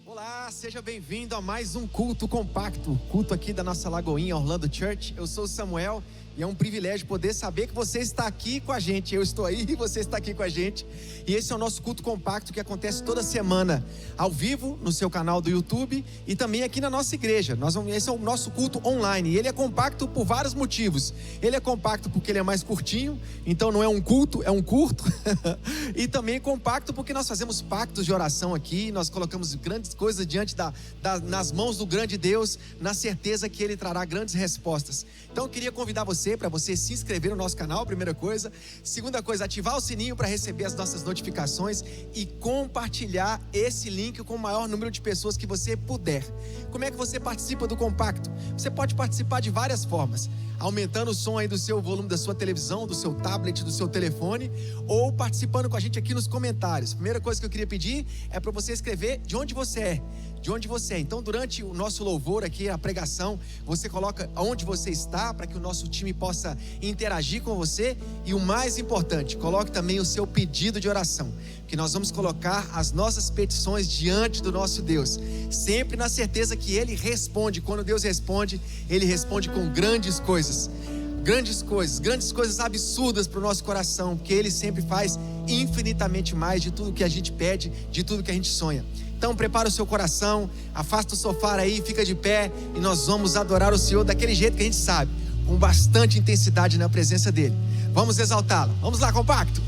Olá, seja bem-vindo a mais um culto compacto, culto aqui da nossa Lagoinha Orlando Church. Eu sou o Samuel e é um privilégio poder saber que você está aqui com a gente. Eu estou aí e você está aqui com a gente. E esse é o nosso culto compacto que acontece toda semana, ao vivo, no seu canal do YouTube e também aqui na nossa igreja. Esse é o nosso culto online e ele é compacto por vários motivos. Ele é compacto porque ele é mais curtinho, então não é um culto, é um curto. E também é compacto porque nós fazemos pactos de oração aqui, nós colocamos grandes coisas diante nas mãos do grande Deus, na certeza que Ele trará grandes respostas. Então eu queria convidar você para você se inscrever no nosso canal, primeira coisa. Segunda coisa, ativar o sininho para receber as nossas notificações e compartilhar esse link com o maior número de pessoas que você puder. Como é que você participa do compacto? Você pode participar de várias formas, aumentando o som aí do seu volume da sua televisão, do seu tablet, do seu telefone, ou participando com a gente aqui nos comentários. Primeira coisa que eu queria pedir é para você escrever de onde você é. De onde você é. Então, durante o nosso louvor aqui, a pregação, você coloca onde você está, para que o nosso time possa interagir com você. E o mais importante, coloque também o seu pedido de oração, que nós vamos colocar as nossas petições diante do nosso Deus, sempre na certeza que Ele responde. Quando Deus responde, Ele responde com grandes coisas absurdas para o nosso coração, porque Ele sempre faz infinitamente mais de tudo que a gente pede, de tudo que a gente sonha. Então prepara o seu coração, afasta o sofá aí, fica de pé e nós vamos adorar o Senhor daquele jeito que a gente sabe, com bastante intensidade na presença dEle. Vamos exaltá-lo. Vamos lá, compacto.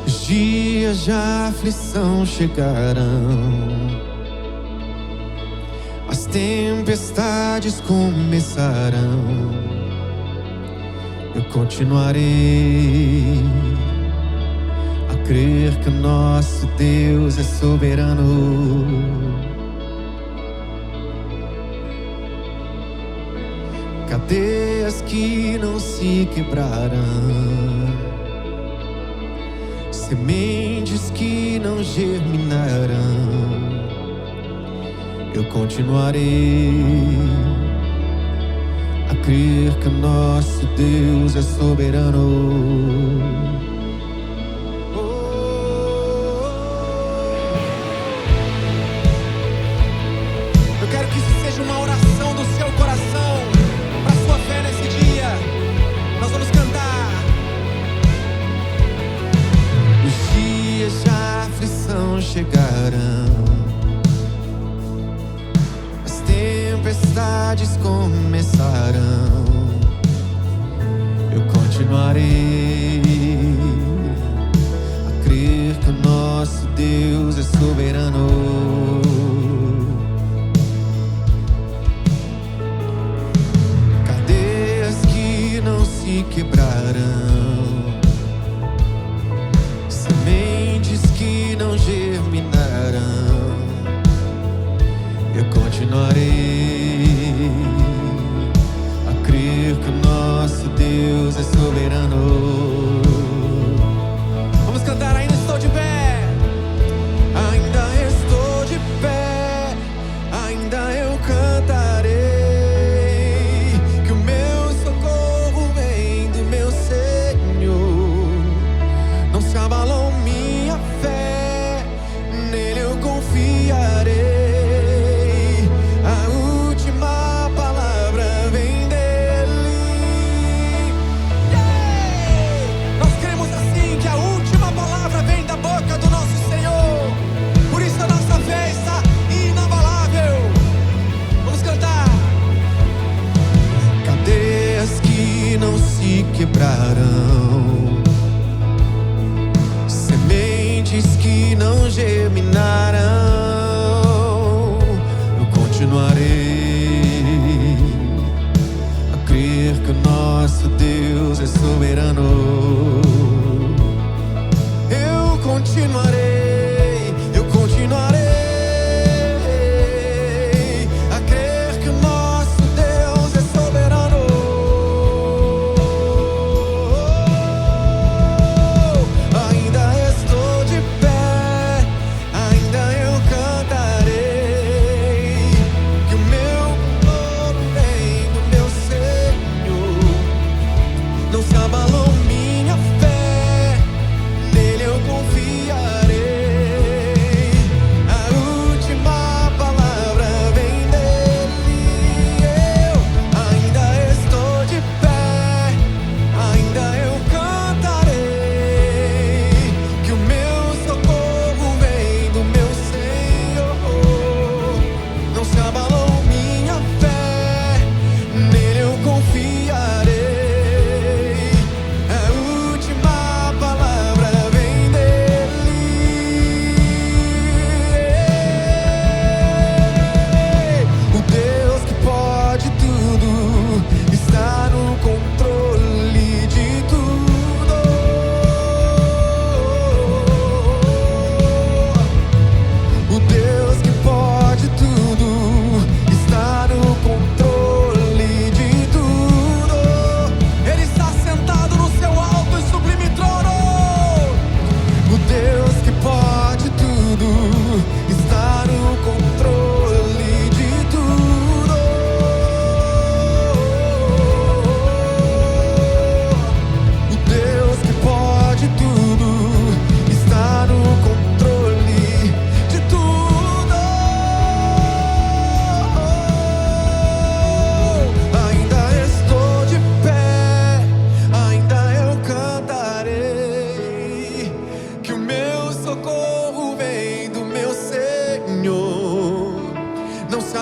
Os dias de aflição chegarão, as tempestades começarão. Eu continuarei a crer que o nosso Deus é soberano. Cadeias que não se quebrarão, sementes que não germinarão. Eu continuarei a crer que o nosso Deus é soberano. Eu quero que isso seja uma oração do seu coração para a sua fé nesse dia. Nós vamos cantar. Os dias de aflição chegarão, as tempestades começarão. Eu continuarei a crer que o nosso Deus é soberano. Cadeias que não se quebrarão, sementes que não germinarão. Eu continuarei a crer que o nosso Deus é soberano. Vamos cantar. Ainda estou de pé, ainda estou de pé, ainda eu cantarei que o meu socorro vem do meu Senhor. Não se abalou minha fé, nele eu confiarei. A última palavra vem dele. Nós cremos assim, que a última palavra vem da boca do nosso Senhor. Por isso a nossa fé está inabalável. Vamos cantar. Cadeias que não se quebrarão, sementes que não germinarão. Eu continuarei a crer que o nosso Deus é soberano. Eu continuarei a crer que o nosso Deus é soberano. Ainda estou de pé,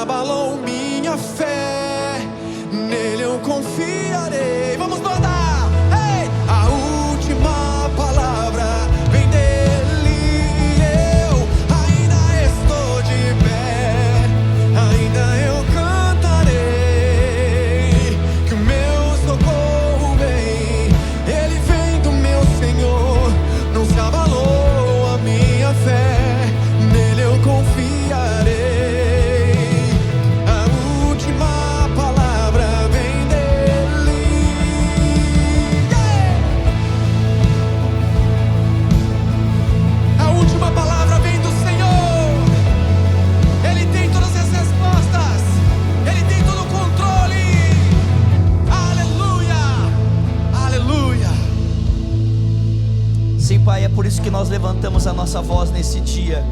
abalou minha fé, nele eu confiarei. Vamos mandar! Hey! A última palavra vem dele, eu ainda estou de pé, ainda eu cantarei, que o meu socorro vem, ele vem do meu Senhor, não se abalou a minha fé, nele eu confiarei. A última palavra vem dele. A última palavra vem do Senhor. Ele tem todas as respostas, ele tem todo o controle. Aleluia, aleluia. Sim, Pai, é por isso que nós levantamos a nossa voz nesse dia,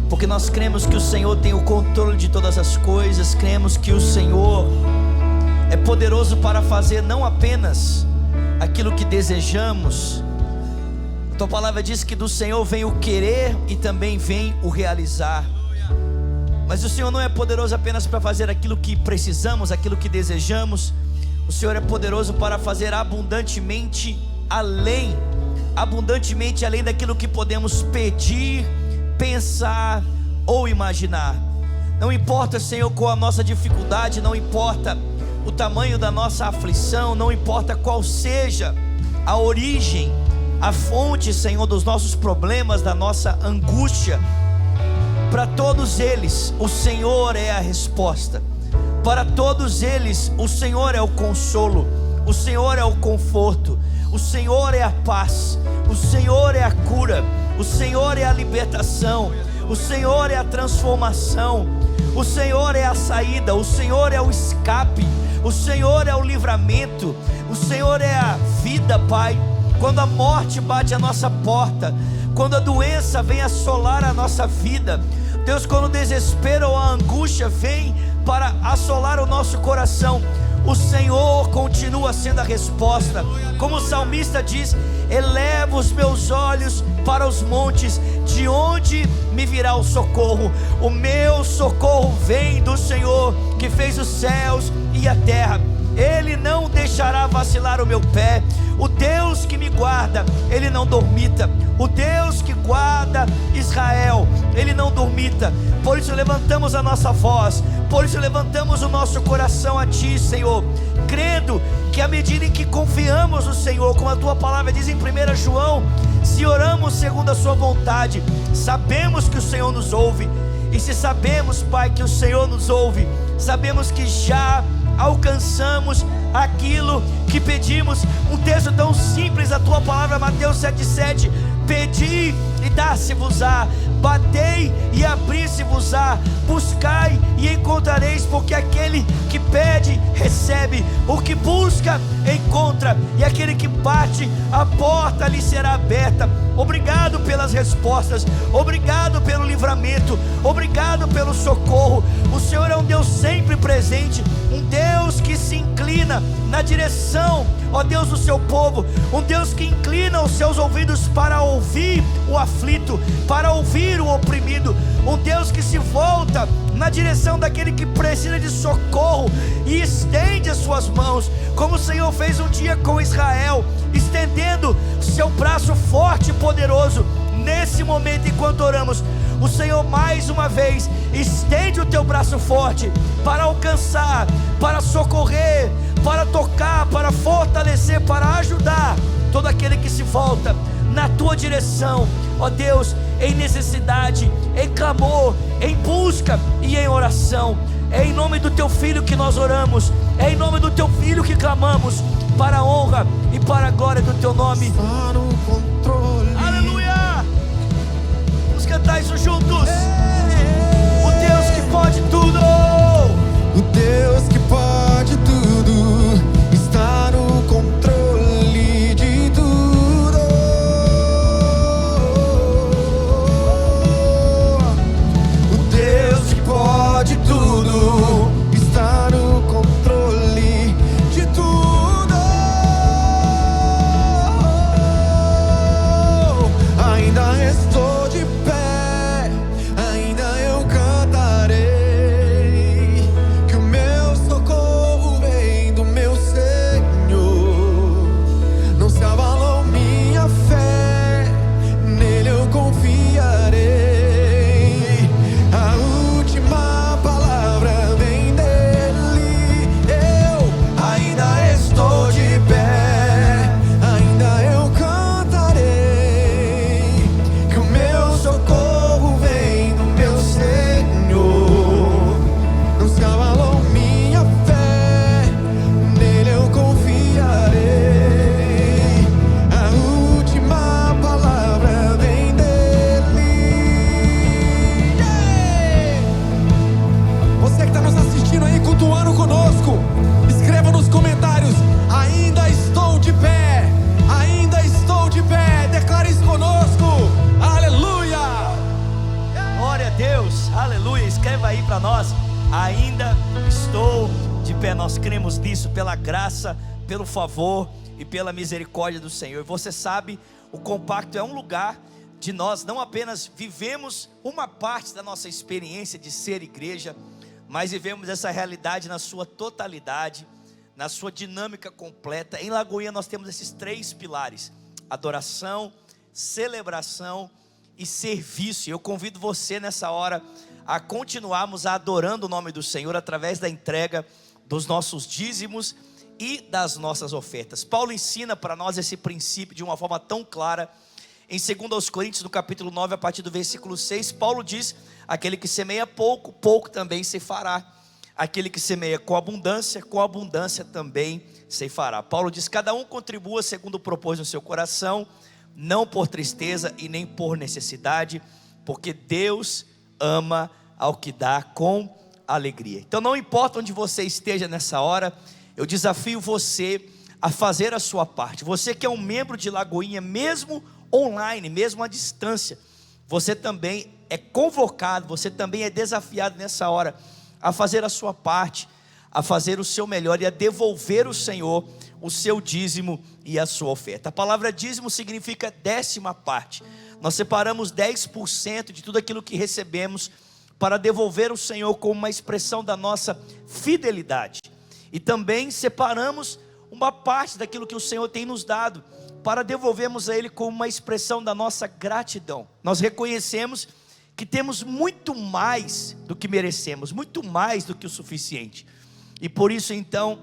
porque nós cremos que o Senhor tem o controle de todas as coisas, cremos que o Senhor é poderoso para fazer não apenas aquilo que desejamos. A tua palavra diz que do Senhor vem o querer e também vem o realizar. Mas o Senhor não é poderoso apenas para fazer aquilo que precisamos, aquilo que desejamos. O Senhor é poderoso para fazer abundantemente além daquilo que podemos pedir, pensar ou imaginar. Não importa, Senhor, qual a nossa dificuldade, não importa o tamanho da nossa aflição, não importa qual seja a origem, a fonte, Senhor, dos nossos problemas, da nossa angústia. Para todos eles, o Senhor é a resposta. Para todos eles, o Senhor é o consolo, o Senhor é o conforto, o Senhor é a paz, o Senhor é a cura, o Senhor é a libertação, o Senhor é a transformação, o Senhor é a saída, o Senhor é o escape, o Senhor é o livramento, o Senhor é a vida, Pai. Quando a morte bate a nossa porta, quando a doença vem assolar a nossa vida, Deus, quando o desespero ou a angústia vem para assolar o nosso coração, o Senhor continua sendo a resposta. Como o salmista diz: eleva os meus olhos para os montes, de onde me virá o socorro? O meu socorro vem do Senhor, que fez os céus e a terra. Ele não deixará vacilar o meu pé. O Deus que me guarda, Ele não dormita. O Deus que guarda Israel, Ele não dormita. Por isso levantamos a nossa voz, por isso levantamos o nosso coração a Ti, Senhor, crendo que à medida em que confiamos no Senhor, como a Tua palavra diz em 1 João, se oramos segundo a Sua vontade, sabemos que o Senhor nos ouve. E se sabemos, Pai, que o Senhor nos ouve, sabemos que já alcançamos aquilo que pedimos. Um texto tão simples, a Tua palavra, Mateus 7,7: pedi e dá-se-vos-á, batei e abri-se-vos-á, buscai e encontrareis, porque aquele que pede, recebe, o que busca, encontra, e aquele que bate, a porta lhe será aberta. Obrigado pelas respostas, obrigado pelo livramento, obrigado pelo socorro. O Senhor é um Deus sempre presente, um Deus que se inclina na direção, ó Deus, do seu povo, um Deus que inclina os seus ouvidos para ouvir o aflito, para ouvir o oprimido, um Deus que se volta na direção daquele que precisa de socorro e estende as suas mãos, como o Senhor fez um dia com Israel, estendendo seu braço forte e poderoso. Nesse momento, enquanto oramos, o Senhor mais uma vez estende o teu braço forte para alcançar, para socorrer, para tocar, para fortalecer, para ajudar todo aquele que se volta na tua direção, ó Deus, em necessidade, em clamor, em busca e em oração. É em nome do teu Filho que nós oramos, é em nome do teu Filho que clamamos, para a honra e para a glória do teu nome. Está no controle. Aleluia! Vamos cantar isso juntos. O Deus que pode tudo, O Deus que pode tudo está no controle de tudo. O Deus que pode tudo está no controle de tudo. Ainda estou de pé, escreva aí para nós: ainda estou de pé. Nós cremos nisso, pela graça, pelo favor e pela misericórdia do Senhor. Você sabe, o compacto é um lugar de nós não apenas vivemos uma parte da nossa experiência de ser igreja, mas vivemos essa realidade na sua totalidade, na sua dinâmica completa. Em Lagoinha nós temos esses 3 pilares: adoração, celebração e serviço. Eu convido você nessa hora a continuarmos adorando o nome do Senhor através da entrega dos nossos dízimos e das nossas ofertas. Paulo ensina para nós esse princípio de uma forma tão clara. Em 2 Coríntios, no capítulo 9, a partir do versículo 6, Paulo diz: aquele que semeia pouco, pouco também ceifará. Aquele que semeia com abundância também ceifará. Paulo diz: cada um contribua segundo propôs no seu coração, não por tristeza e nem por necessidade, porque Deus ama ao que dá com alegria. Então não importa onde você esteja nessa hora, eu desafio você a fazer a sua parte. Você que é um membro de Lagoinha, mesmo online, mesmo à distância, você também é convocado, você também é desafiado nessa hora a fazer a sua parte, a fazer o seu melhor e a devolver ao Senhor o seu dízimo e a sua oferta. A palavra dízimo significa 10ª parte. Nós separamos 10% de tudo aquilo que recebemos para devolver ao Senhor como uma expressão da nossa fidelidade. E também separamos uma parte daquilo que o Senhor tem nos dado para devolvermos a Ele como uma expressão da nossa gratidão. Nós reconhecemos que temos muito mais do que merecemos, muito mais do que o suficiente. E por isso então,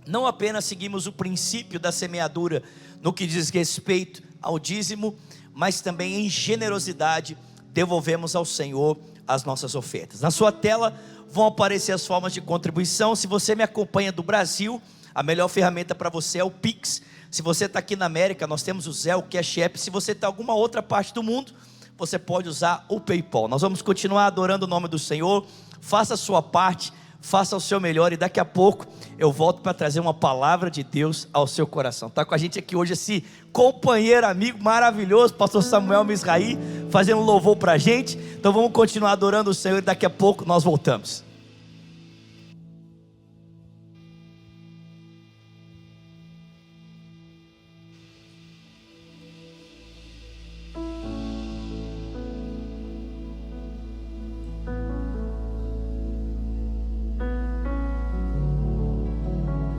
não apenas seguimos o princípio da semeadura no que diz respeito ao dízimo, mas também em generosidade devolvemos ao Senhor as nossas ofertas. Na sua tela vão aparecer as formas de contribuição. Se você me acompanha do Brasil, a melhor ferramenta para você é o Pix. Se você está aqui na América, nós temos o Zelle, o Cash App. Se você está em alguma outra parte do mundo, você pode usar o PayPal. Nós vamos continuar adorando o nome do Senhor. Faça a sua parte, faça o seu melhor, e daqui a pouco eu volto para trazer uma palavra de Deus ao seu coração. Está com a gente aqui hoje esse companheiro, amigo maravilhoso, pastor Samuel Misraí, fazendo um louvor para a gente. Então vamos continuar adorando o Senhor e daqui a pouco nós voltamos.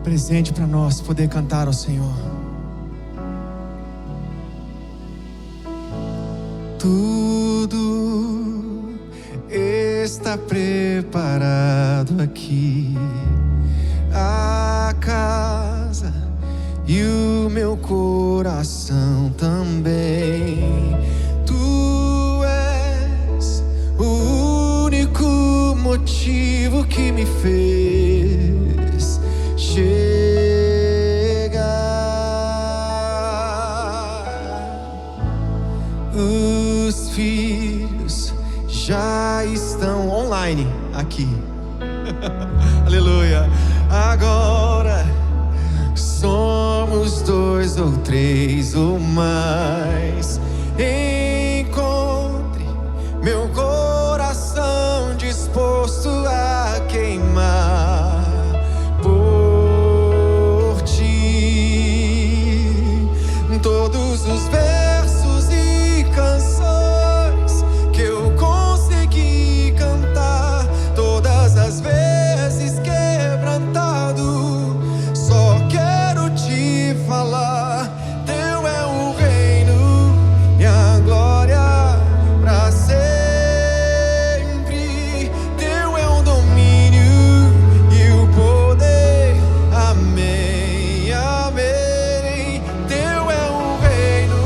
Presente para nós poder cantar ao Senhor. Tudo está preparado aqui, a casa e o meu coração também. Tu és o único motivo que me fez chegar. Os filhos já estão online aqui. Aleluia. Agora somos 2 ou 3 ou mais. Encontre meu coração disposto a queimar por ti. Todos os versos e canções que eu consegui cantar, todas as vezes quebrantado, só quero te falar: teu é o reino e a glória para sempre. Teu é o domínio e o poder. Amém, amém. Teu é o reino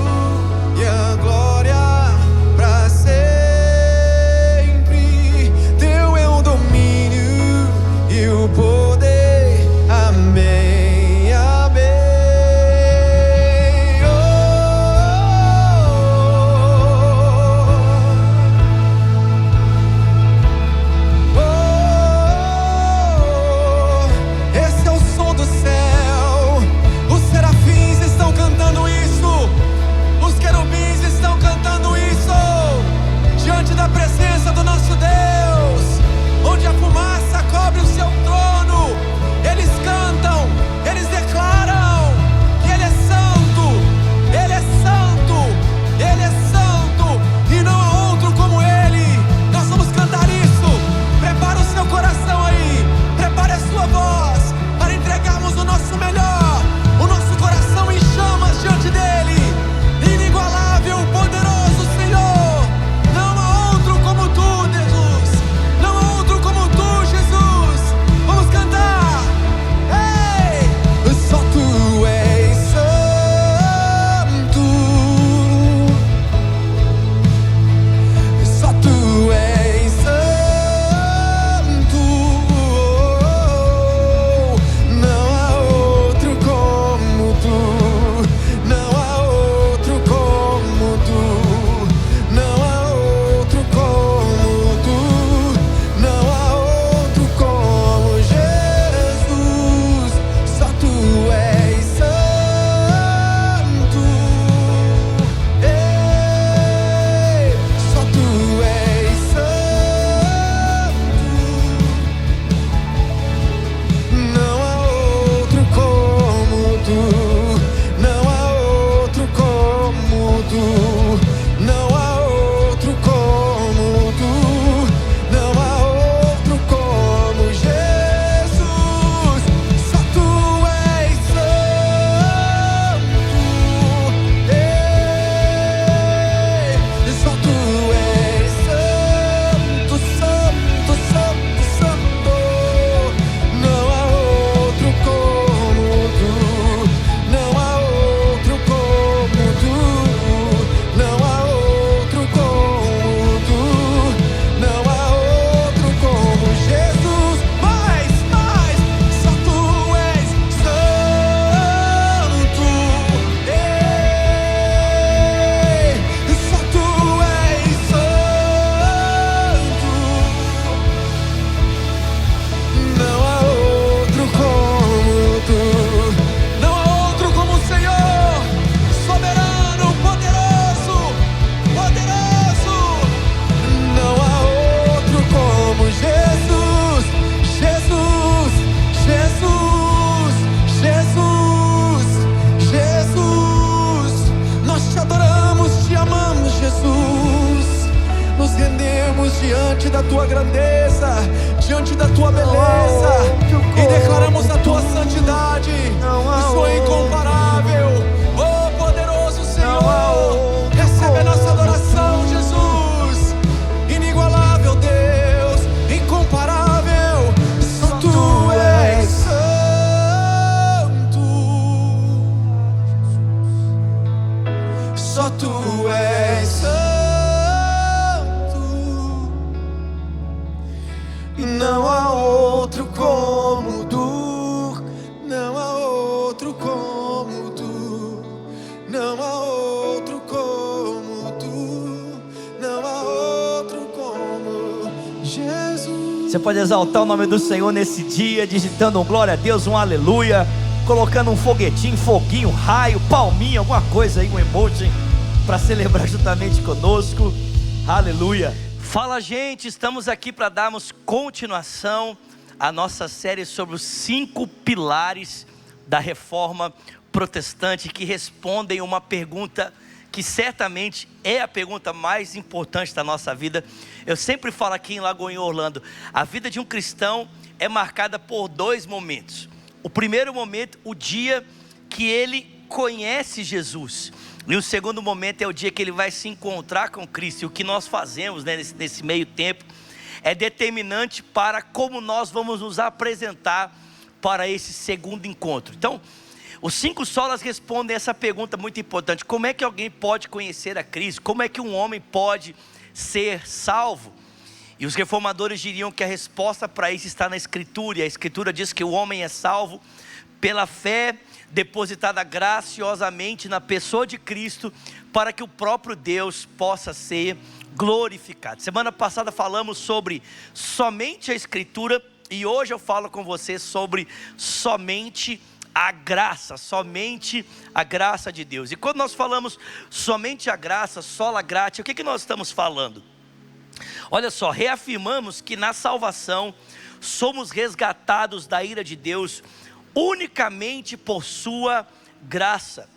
colocamos diante da tua grandeza, diante da tua beleza, e declaramos a tua santidade. Isso é incomparável. Oh, poderoso Senhor, recebe a nossa adoração, Jesus. Inigualável Deus, incomparável, só tu és santo, só tu és santo. Não há outro como tu, não há outro como tu, não há outro como tu, não há outro como Jesus. Você pode exaltar o nome do Senhor nesse dia, digitando um glória a Deus, um aleluia, colocando um foguetinho, foguinho, raio, palminha, alguma coisa aí, um emoji, para celebrar juntamente conosco. Aleluia. Fala, gente, estamos aqui para darmos continuação à nossa série sobre os 5 pilares da reforma protestante, que respondem uma pergunta que certamente é a pergunta mais importante da nossa vida. Eu sempre falo aqui em Lagoinha, Orlando, a vida de um cristão é marcada por 2 momentos. O primeiro momento, o dia que ele conhece Jesus, e o segundo momento é o dia que ele vai se encontrar com Cristo. E o que nós fazemos, né, nesse meio tempo é determinante para como nós vamos nos apresentar para esse segundo encontro. Então, os 5 solas respondem essa pergunta muito importante: como é que alguém pode conhecer a Cristo? Como é que um homem pode ser salvo? E os reformadores diriam que a resposta para isso está na Escritura. E a Escritura diz que o homem é salvo pela fé depositada graciosamente na pessoa de Cristo, para que o próprio Deus possa ser glorificado. Semana passada falamos sobre somente a Escritura, e hoje eu falo com você sobre somente a graça de Deus. E quando nós falamos somente a graça, sola gratia, o que nós estamos falando? Olha só, reafirmamos que na salvação somos resgatados da ira de Deus unicamente por sua graça.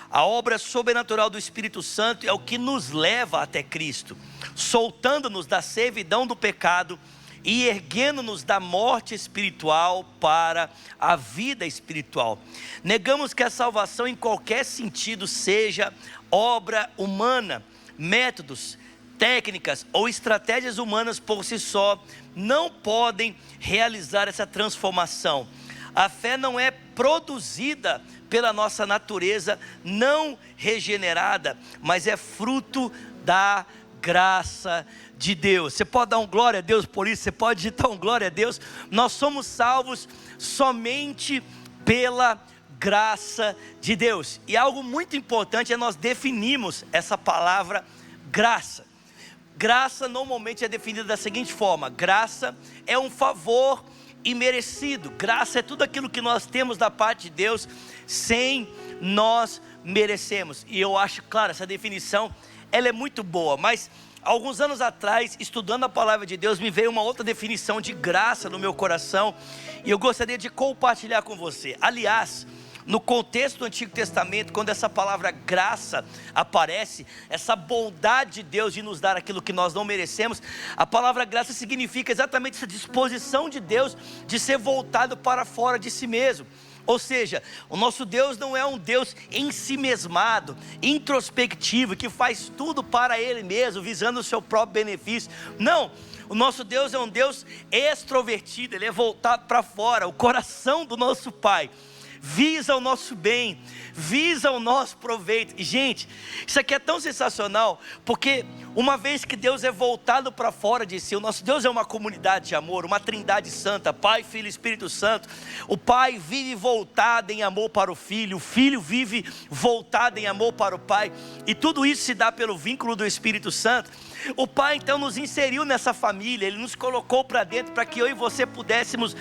A obra sobrenatural do Espírito Santo é o que nos leva até Cristo, soltando-nos da servidão do pecado e erguendo-nos da morte espiritual para a vida espiritual. Negamos que a salvação em qualquer sentido seja obra humana. Métodos, técnicas ou estratégias humanas por si só não podem realizar essa transformação. A fé não é produzida pela nossa natureza não regenerada, mas é fruto da graça de Deus. Você pode dar um glória a Deus por isso? Você pode digitar um glória a Deus? Nós somos salvos somente pela graça de Deus. E algo muito importante é nós definirmos essa palavra graça. Graça normalmente é definida da seguinte forma: graça é um favor imerecido. Graça é tudo aquilo que nós temos da parte de Deus sem nós merecemos. E eu acho, claro, essa definição ela é muito boa, mas alguns anos atrás, estudando a palavra de Deus, me veio uma outra definição de graça no meu coração, e eu gostaria de compartilhar com você. Aliás, no contexto do Antigo Testamento, quando essa palavra graça aparece, essa bondade de Deus de nos dar aquilo que nós não merecemos, a palavra graça significa exatamente essa disposição de Deus de ser voltado para fora de si mesmo. Ou seja, o nosso Deus não é um Deus ensimesmado, introspectivo, que faz tudo para Ele mesmo, visando o seu próprio benefício. Não, o nosso Deus é um Deus extrovertido, Ele é voltado para fora. O coração do nosso Pai visa o nosso bem, visa o nosso proveito. E gente, isso aqui é tão sensacional, porque uma vez que Deus é voltado para fora de si, o nosso Deus é uma comunidade de amor, uma trindade santa, Pai, Filho e Espírito Santo. O Pai vive voltado em amor para o Filho, o Filho vive voltado em amor para o Pai, e tudo isso se dá pelo vínculo do Espírito Santo. O Pai então nos inseriu nessa família, Ele nos colocou para dentro, para que eu e você pudéssemos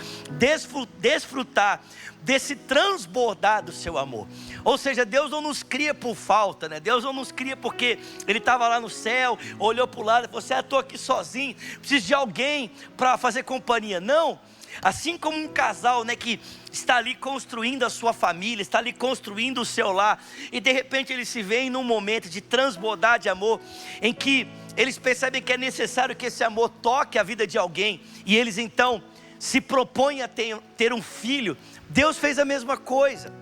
desfrutar desse transbordar do seu amor. Ou seja, Deus não nos cria por falta, né? Deus não nos cria porque Ele estava lá no céu, olhou para o lado e falou assim: estou aqui sozinho, preciso de alguém para fazer companhia. Não, Assim como um casal, né, que está ali construindo a sua família, está ali construindo o seu lar, e de repente eles se veem num momento de transbordar de amor, em que eles percebem que é necessário que esse amor toque a vida de alguém, e eles então se propõem a ter um filho. Deus fez a mesma coisa.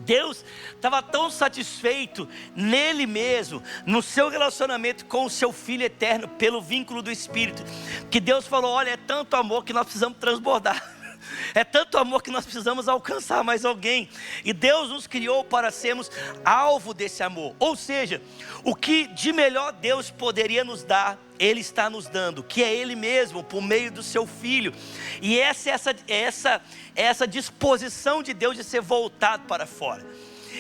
Deus estava tão satisfeito nele mesmo, no seu relacionamento com o seu Filho eterno, pelo vínculo do Espírito, que Deus falou: olha, é tanto amor que nós precisamos transbordar. É tanto amor que nós precisamos alcançar mais alguém. E Deus nos criou para sermos alvo desse amor. Ou seja, o que de melhor Deus poderia nos dar, Ele está nos dando, que é Ele mesmo, por meio do seu Filho. E essa disposição de Deus de ser voltado para fora.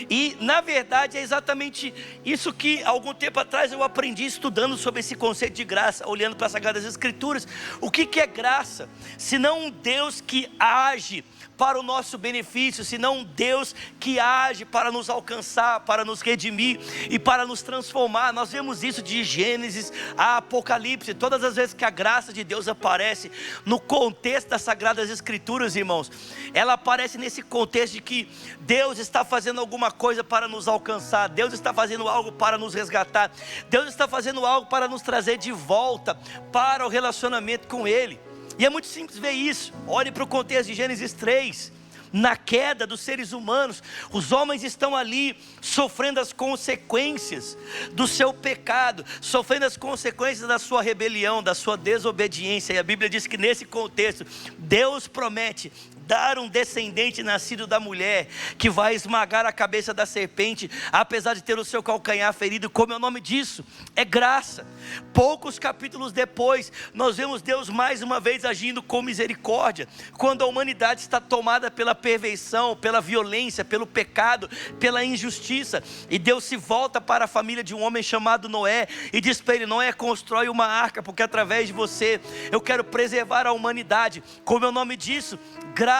E na verdade é exatamente isso que algum tempo atrás eu aprendi estudando sobre esse conceito de graça, olhando para as Sagradas Escrituras. O que é graça? Senão um Deus que age para o nosso benefício, senão um Deus que age para nos alcançar, para nos redimir e para nos transformar. Nós vemos isso de Gênesis a Apocalipse. Todas as vezes que a graça de Deus aparece no contexto das Sagradas Escrituras, irmãos, ela aparece nesse contexto de que Deus está fazendo alguma coisa para nos alcançar, Deus está fazendo algo para nos resgatar, Deus está fazendo algo para nos trazer de volta para o relacionamento com Ele. E é muito simples ver isso. Olhe para o contexto de Gênesis 3. Na queda dos seres humanos, os homens estão ali sofrendo as consequências do seu pecado, sofrendo as consequências da sua rebelião, da sua desobediência. E a Bíblia diz que nesse contexto, Deus promete dar um descendente nascido da mulher, que vai esmagar a cabeça da serpente, apesar de ter o seu calcanhar ferido. Como é o nome disso? É graça. Poucos capítulos depois, nós vemos Deus mais uma vez agindo com misericórdia, quando a humanidade está tomada pela perversão, pela violência, pelo pecado, pela injustiça, e Deus se volta para a família de um homem chamado Noé, e diz para ele: Noé, constrói uma arca, porque através de você, eu quero preservar a humanidade. Como é o nome disso? Graça.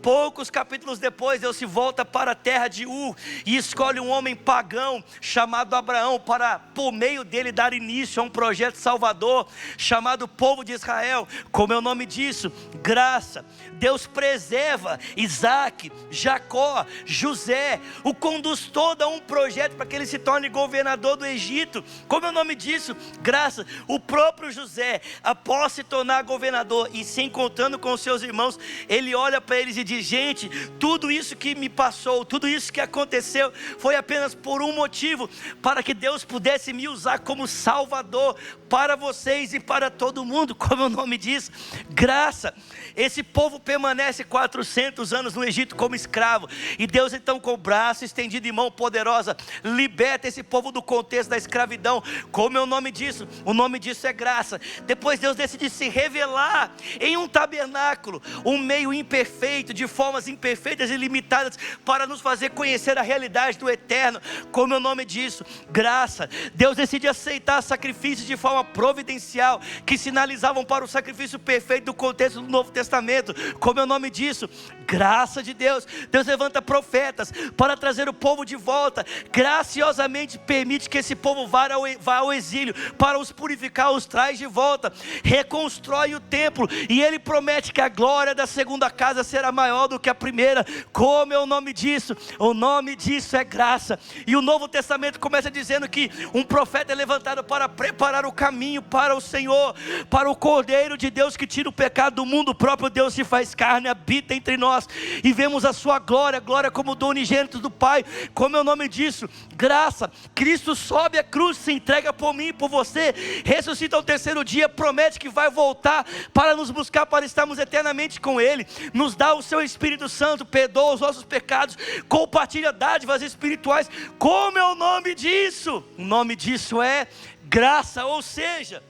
Poucos capítulos depois, Deus se volta para a terra de Ur, e escolhe um homem pagão, chamado Abraão, para por meio dele dar início a um projeto salvador, chamado povo de Israel. Como é o nome disso? Graça. Deus preserva Isaac, Jacó, José, o conduz todo a um projeto para que ele se torne governador do Egito. Como é o nome disso? Graça. O próprio José, após se tornar governador e se encontrando com os seus irmãos, ele olha para eles e diz: gente, tudo isso que me passou, tudo isso que aconteceu, foi apenas por um motivo, para que Deus pudesse me usar como salvador para vocês e para todo mundo. Como é o nome disso? Graça. Esse povo permanece 400 anos no Egito como escravo, e Deus então, com o braço estendido e mão poderosa, liberta esse povo do contexto da escravidão. Como é o nome disso? O nome disso é graça. Depois Deus decide se revelar em um tabernáculo, um meio imperfeito, de formas imperfeitas e limitadas, para nos fazer conhecer a realidade do eterno. Como é o nome disso? Graça. Deus decide aceitar sacrifícios de forma providencial, que sinalizavam para o sacrifício perfeito do contexto do Novo Testamento. Como é o nome disso? Graça de Deus. Deus levanta profetas para trazer o povo de volta. Graciosamente permite que esse povo vá ao exílio, para os purificar, os traz de volta. Reconstrói o templo, e Ele promete que a glória da segunda casa será maior do que a primeira. Como é o nome disso? O nome disso é graça. E o Novo Testamento começa dizendo que um profeta é levantado para preparar o caminho para o Senhor, para o Cordeiro de Deus que tira o pecado do mundo. O próprio Deus se faz carne, habita entre nós, e vemos a sua glória, glória como do unigênito do Pai. Como é o nome disso? Graça. Cristo sobe a cruz, se entrega por mim e por você, ressuscita ao terceiro dia, promete que vai voltar para nos buscar, para estarmos eternamente com Ele, nos dá o seu Espírito Santo, perdoa os nossos pecados, compartilha dádivas espirituais. Como é o nome disso? O nome disso é graça. Ou seja,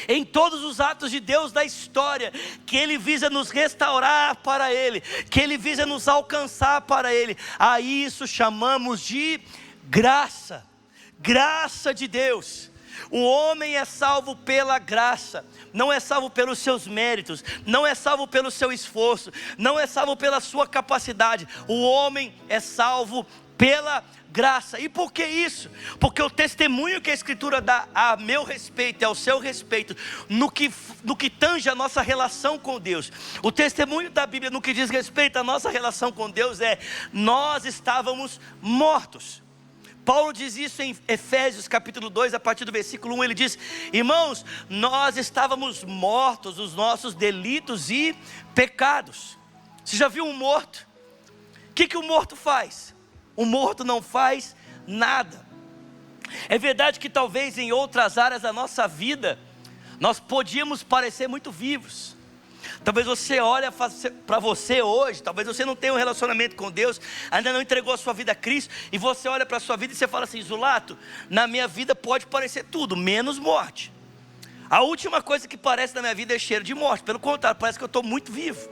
em todos os atos de Deus da história, que Ele visa nos restaurar para Ele, que Ele visa nos alcançar para Ele, a isso chamamos de graça. Graça de Deus. O homem é salvo pela graça, não é salvo pelos seus méritos, não é salvo pelo seu esforço, não é salvo pela sua capacidade. O homem é salvo pela graça. E por que isso? Porque o testemunho que a Escritura dá a meu respeito e ao seu respeito, no que tange a nossa relação com Deus, o testemunho da Bíblia no que diz respeito à nossa relação com Deus é: nós estávamos mortos. Paulo diz isso em Efésios capítulo 2, a partir do versículo 1, ele diz: irmãos, nós estávamos mortos nos nossos delitos e pecados. Você já viu um morto? O que o morto faz? O morto não faz nada. É verdade que talvez em outras áreas da nossa vida, nós podíamos parecer muito vivos. Talvez você olhe para você hoje, talvez você não tenha um relacionamento com Deus, ainda não entregou a sua vida a Cristo, e você olha para a sua vida e você fala assim: Zulato, na minha vida pode parecer tudo, menos morte. A última coisa que parece na minha vida é cheiro de morte, pelo contrário, parece que eu estou muito vivo.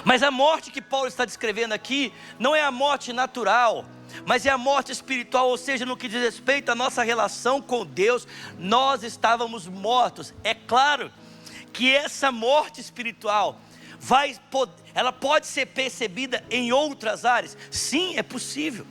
Mas a morte que Paulo está descrevendo aqui, não é a morte natural, mas é a morte espiritual, ou seja, no que diz respeito à nossa relação com Deus, nós estávamos mortos. É claro que essa morte espiritual ela pode ser percebida em outras áreas. Sim, é possível.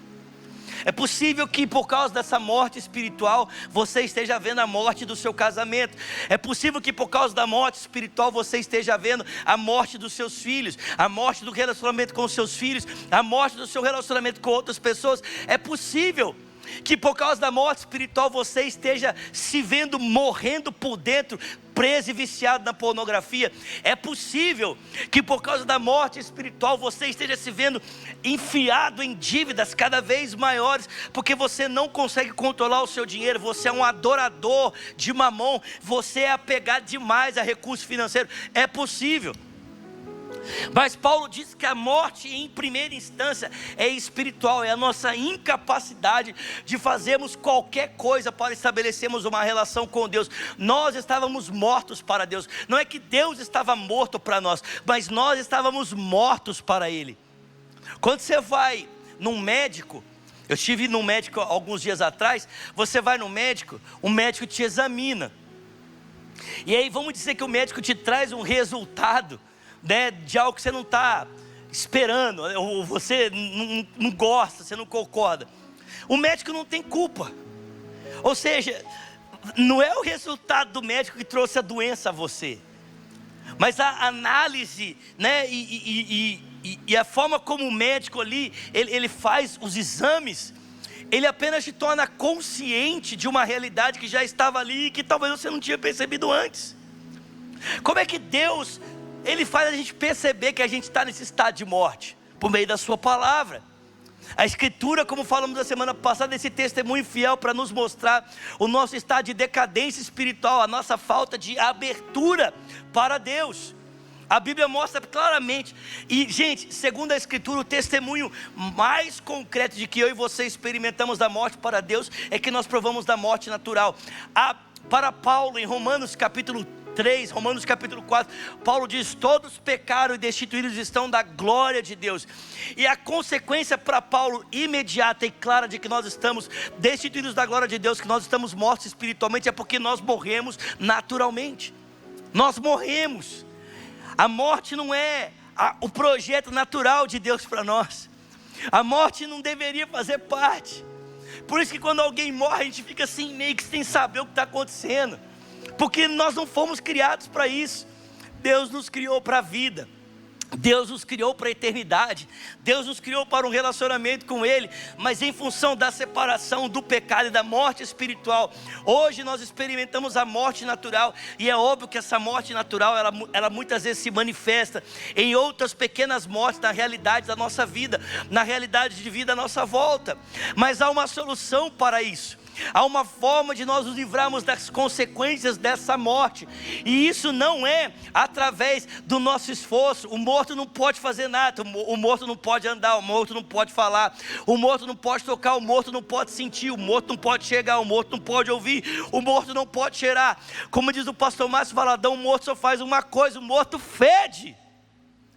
É possível que por causa dessa morte espiritual você esteja vendo a morte do seu casamento. É possível que por causa da morte espiritual você esteja vendo a morte dos seus filhos, a morte do relacionamento com os seus filhos, a morte do seu relacionamento com outras pessoas. É possível que por causa da morte espiritual você esteja se vendo morrendo por dentro, preso e viciado na pornografia. É possível que por causa da morte espiritual você esteja se vendo enfiado em dívidas cada vez maiores, porque você não consegue controlar o seu dinheiro, você é um adorador de mamão, você é apegado demais a recurso financeiro. É possível. Mas Paulo diz que a morte em primeira instância é espiritual, é a nossa incapacidade de fazermos qualquer coisa para estabelecermos uma relação com Deus. Nós estávamos mortos para Deus. Não é que Deus estava morto para nós, mas nós estávamos mortos para Ele. Quando você vai num médico, eu estive num médico alguns dias atrás, você vai no médico, o médico te examina, e aí vamos dizer que o médico te traz um resultado, né, de algo que você não está esperando, ou você não gosta, você não concorda. O médico não tem culpa. Ou seja, não é o resultado do médico que trouxe a doença a você, mas a análise, né, e a forma como o médico ali, ele faz os exames, ele apenas te torna consciente de uma realidade que já estava ali e que talvez você não tinha percebido antes. Como é que Deus, Ele faz a gente perceber que a gente está nesse estado de morte? Por meio da sua palavra. A Escritura, como falamos na semana passada, esse testemunho fiel para nos mostrar o nosso estado de decadência espiritual, a nossa falta de abertura para Deus. A Bíblia mostra claramente, e gente, segundo a Escritura, o testemunho mais concreto de que eu e você experimentamos da morte para Deus, é que nós provamos da morte natural. Para Paulo, em Romanos capítulo 3, Romanos capítulo 4, Paulo diz: todos pecaram e destituídos estão da glória de Deus. E a consequência para Paulo imediata e clara de que nós estamos destituídos da glória de Deus, que nós estamos mortos espiritualmente, é porque nós morremos naturalmente. Nós morremos. A morte não é o projeto natural de Deus para nós. A morte não deveria fazer parte. Por isso que quando alguém morre, a gente fica assim, meio que sem saber o que está acontecendo, porque nós não fomos criados para isso. Deus nos criou para a vida, Deus nos criou para a eternidade, Deus nos criou para um relacionamento com Ele, mas em função da separação do pecado e da morte espiritual, hoje nós experimentamos a morte natural, e é óbvio que essa morte natural, ela muitas vezes se manifesta em outras pequenas mortes na realidade da nossa vida, na realidade de vida à nossa volta, mas há uma solução para isso. Há uma forma de nós nos livrarmos das consequências dessa morte, e isso não é através do nosso esforço. O morto não pode fazer nada, o morto não pode andar, o morto não pode falar, o morto não pode tocar, o morto não pode sentir, o morto não pode chegar, o morto não pode ouvir, o morto não pode cheirar. Como diz o pastor Márcio Valadão, o morto só faz uma coisa: o morto fede.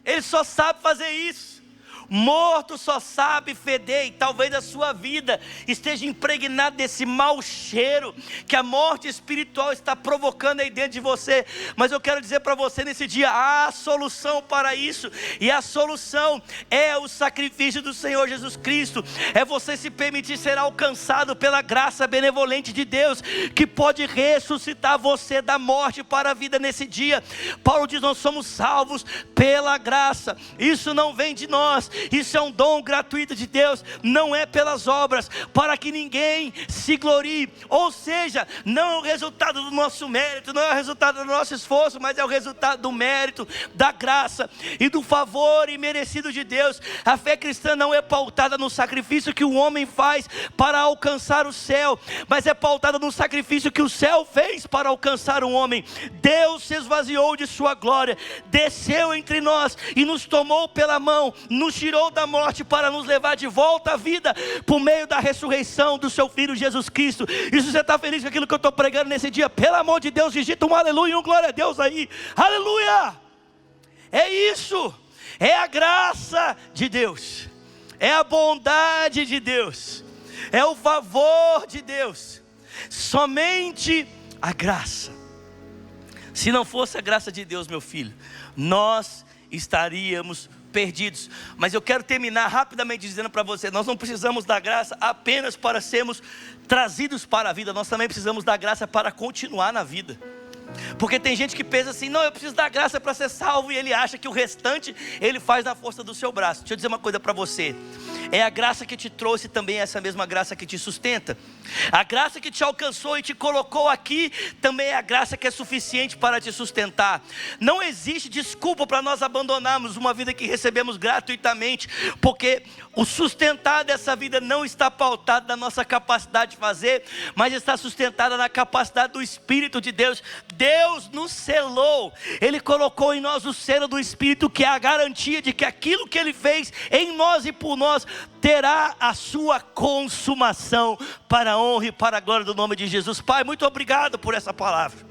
Ele só sabe fazer isso. Morto só sabe feder, e talvez a sua vida esteja impregnada desse mau cheiro que a morte espiritual está provocando aí dentro de você. Mas eu quero dizer para você nesse dia, há solução para isso, e a solução é o sacrifício do Senhor Jesus Cristo. É você se permitir ser alcançado pela graça benevolente de Deus, que pode ressuscitar você da morte para a vida nesse dia. Paulo diz: nós somos salvos pela graça. Isso não vem de nós, isso é um dom gratuito de Deus, não é pelas obras, para que ninguém se glorie. Ou seja, não é o resultado do nosso mérito, não é o resultado do nosso esforço, mas é o resultado do mérito, da graça e do favor imerecido de Deus. A fé cristã não é pautada no sacrifício que o homem faz para alcançar o céu, mas é pautada no sacrifício que o céu fez para alcançar um homem. Deus se esvaziou de sua glória, desceu entre nós e nos tomou pela mão, nos tirou da morte para nos levar de volta à vida, por meio da ressurreição do seu Filho Jesus Cristo. E se você está feliz com aquilo que eu estou pregando nesse dia, pelo amor de Deus, digita um aleluia e um glória a Deus aí. Aleluia! É isso, é a graça de Deus, é a bondade de Deus, é o favor de Deus, somente a graça. Se não fosse a graça de Deus, meu filho, nós estaríamos perdidos. Mas eu quero terminar rapidamente dizendo para você, nós não precisamos da graça apenas para sermos trazidos para a vida, nós também precisamos da graça para continuar na vida. Porque tem gente que pensa assim: não, eu preciso da graça para ser salvo, e ele acha que o restante ele faz na força do seu braço. Deixa eu dizer uma coisa para você: é a graça que te trouxe também, essa mesma graça que te sustenta. A graça que te alcançou e te colocou aqui também é a graça que é suficiente para te sustentar. Não existe desculpa para nós abandonarmos uma vida que recebemos gratuitamente, porque o sustentar dessa vida não está pautado na nossa capacidade de fazer, mas está sustentada na capacidade do Espírito de Deus. Deus nos selou, Ele colocou em nós o selo do Espírito, que é a garantia de que aquilo que Ele fez em nós e por nós terá a sua consumação, para a honra e para a glória do nome de Jesus. Pai, muito obrigado por essa palavra.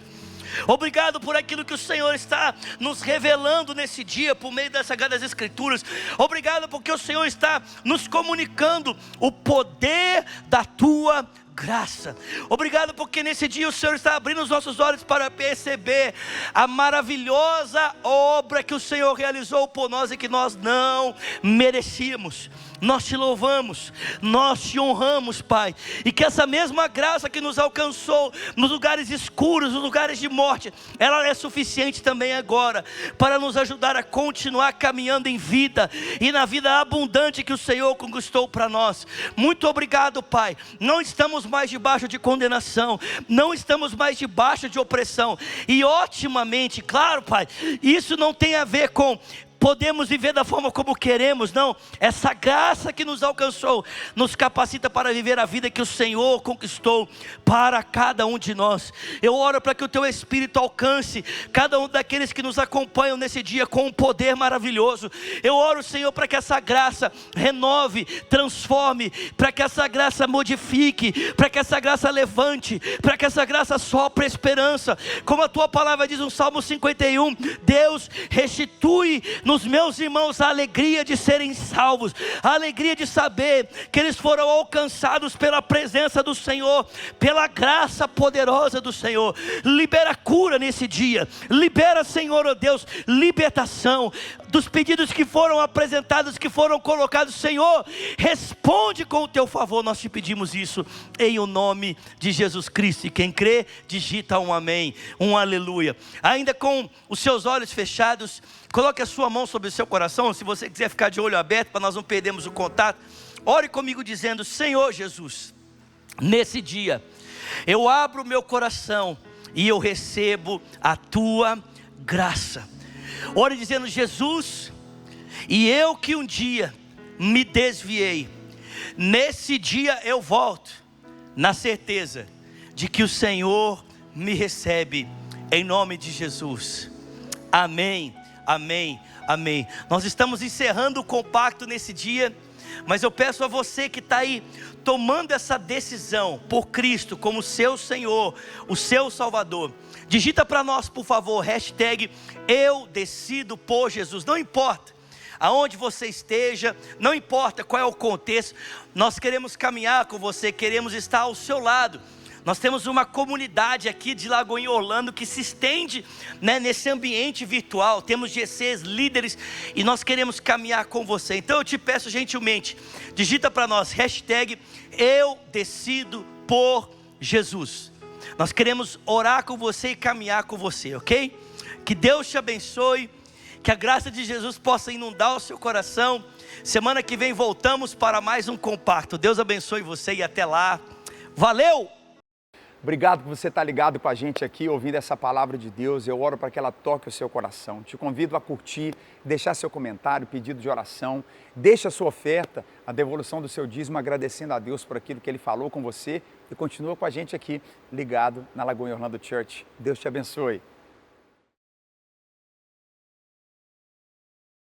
Obrigado por aquilo que o Senhor está nos revelando nesse dia, por meio das Sagradas Escrituras. Obrigado porque o Senhor está nos comunicando o poder da Tua graça. Obrigado porque nesse dia o Senhor está abrindo os nossos olhos para perceber a maravilhosa obra que o Senhor realizou por nós e que nós não merecíamos. Nós te louvamos, nós te honramos, Pai, e que essa mesma graça que nos alcançou nos lugares escuros, nos lugares de morte, ela é suficiente também agora para nos ajudar a continuar caminhando em vida e na vida abundante que o Senhor conquistou para nós. Muito obrigado, Pai. Não estamos mais debaixo de condenação, não estamos mais debaixo de opressão, e otimamente, claro, Pai, isso não tem a ver com podemos viver da forma como queremos, não. Essa graça que nos alcançou nos capacita para viver a vida que o Senhor conquistou para cada um de nós. Eu oro para que o Teu Espírito alcance cada um daqueles que nos acompanham nesse dia com um poder maravilhoso. Eu oro, Senhor, para que essa graça renove, transforme, para que essa graça modifique, para que essa graça levante, para que essa graça sopre esperança. Como a Tua palavra diz no Salmo 51, Deus restitui nos meus irmãos a alegria de serem salvos, a alegria de saber que eles foram alcançados pela presença do Senhor, pela graça poderosa do Senhor. Libera cura nesse dia, libera, Senhor, oh Deus, libertação dos pedidos que foram apresentados, que foram colocados. Senhor, responde com o Teu favor, nós te pedimos isso em o nome de Jesus Cristo. E quem crê, digita um amém, um aleluia. Ainda com os seus olhos fechados, coloque a sua mão sobre o seu coração. Se você quiser ficar de olho aberto, para nós não perdermos o contato, ore comigo dizendo: Senhor Jesus, nesse dia eu abro o meu coração e eu recebo a Tua graça. Ore dizendo: Jesus, e eu que um dia me desviei, nesse dia eu volto, na certeza de que o Senhor me recebe, em nome de Jesus. Amém, amém, amém. Nós estamos encerrando o compacto nesse dia, mas eu peço a você que está aí tomando essa decisão por Cristo como seu Senhor, o seu Salvador, digita para nós, por favor, hashtag eu decido por Jesus. Não importa aonde você esteja, não importa qual é o contexto, nós queremos caminhar com você, queremos estar ao seu lado. Nós temos uma comunidade aqui de Lagoinha Orlando que se estende, né, nesse ambiente virtual. Temos GCs, líderes, e nós queremos caminhar com você. Então eu te peço gentilmente, digita para nós, hashtag eu decido por Jesus. Nós queremos orar com você e caminhar com você, ok? Que Deus te abençoe, que a graça de Jesus possa inundar o seu coração. Semana que vem voltamos para mais um compacto. Deus abençoe você e até lá. Valeu! Obrigado por você estar ligado com a gente aqui, ouvindo essa palavra de Deus. Eu oro para que ela toque o seu coração. Te convido a curtir, deixar seu comentário, pedido de oração. Deixe a sua oferta, a devolução do seu dízimo, agradecendo a Deus por aquilo que Ele falou com você. E continua com a gente aqui, ligado na Lagoinha Orlando Church. Deus te abençoe.